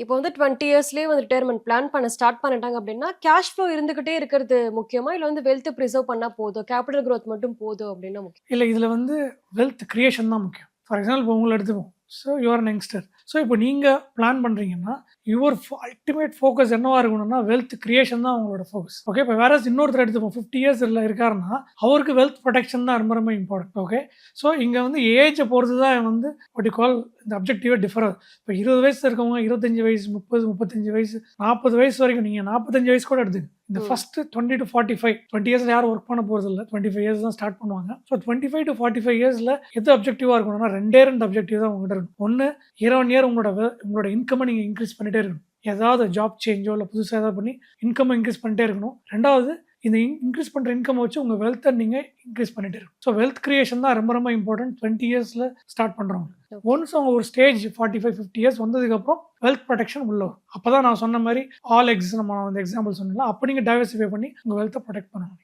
இப்போ வந்து 20 இயர்ஸ்லயே வந்து ரிட்டயர்மென்ட் பிளான் பண்ண ஸ்டார்ட் பண்ணிட்டாங்க அப்படின்னா, கேஷ் ஃப்ளோ இருந்துகிட்டே இருக்கிறது முக்கியமா? இல்ல வந்து வெல்த் பிரிசர்வ் பண்ணா போதும், கேபிட்டல் குரோத் மட்டும் போதும் அப்படின்னா முக்கியம்? இல்ல இதுல வந்து வெல்த் கிரியேஷன் தான் முக்கியம். ஃபார் எக்ஸாம்பிள் இப்போ உங்கள எடுத்துப்போம். So you are an youngster. So இப்போ நீங்க பிளான் பண்றீங்கன்னா, யுவர் அல்டிமேட் ஃபோக்கஸ் என்னவா இருக்கணும்னா, வெல்த் கிரியேஷன் தான் உங்களோட ஃபோக்கஸ். ஓகே. இப்போ வேற இன்னொருத்தர் எடுத்துப்போம். 50 இயர்ஸ் இருக்காருன்னா, அவருக்கு வெல்த் ப்ரொடெக்ஷன் தான் ரொம்ப ரொம்ப இம்பார்ட்டன்ட். ஓகே. ஸோ இங்க வந்து ஏஜை பொறுத்து தான் வந்து வாட் யூ கால் இந்த அப்ஜெக்டிவே டிஃபர் ஆகுது. இப்போ 20 வயசு இருக்கவங்க 25 வயசு, 30, 35 வயசு, 40 வயசு வரைக்கும் நீங்க 45 வயசு கூட எடுத்துங்க. இந்த ஃபர்ஸ்ட் 20 to 45 20 இயர்ஸ்ல யாரும் ஒர்க் பண்ண போறது இல்லை. 25 இயர்ஸ் தான் ஸ்டார்ட் பண்ணுவாங்க. ஸோ 25 to 45 இயர்ஸ்ல எது அப்ஜெக்டிவா இருக்கணும்னா, ரெண்டு அப்ஜெக்டிவ் தான் உங்ககிட்ட இருக்கும். ஒன்று இயர் ஆன் இயர் உங்களோட இன்கம்மை நீங்கள் இன்க்ரீஸ் பண்ணிட்டே இருக்கணும். ஏதாவது ஜாப் சேஞ்சோ இல்லை புதுசாக ஏதாவது பண்ணி இன்கம் இன்க்ரீஸ் பண்ணிட்டே இருக்கணும். ரெண்டாவது இந்த இன்க்ரீஸ் பண்ணுற இன்கம் வச்சு உங்கள் வெல்த்தை நீங்கள் இன்க்ரீஸ் பண்ணிட்டே இருக்கணும். ஸோ வெல்த் கிரியேஷன் தான் ரொம்ப ரொம்ப இம்பார்ட்டன்ட் 20 இயர்ஸில் ஸ்டார்ட் பண்ணுறவங்க. ஒன்ஸ் அவங்க ஒரு ஸ்டேஜ் 45, 50 இயர்ஸ் வந்ததுக்கப்புறம் வெல்த் ப்ரொடெக்ஷன் உள்ள வரும். அப்போ தான் நான் சொன்ன மாதிரி ஆல் எக்ஸ் நம்ம வந்து எக்ஸாம்பிள் சொன்னீங்களா, அப்போ நீங்கள் டைவர்சிஃபை பண்ணி உங்கள் வெல்த்தை ப்ரொடெக்ட் பண்ணணும்.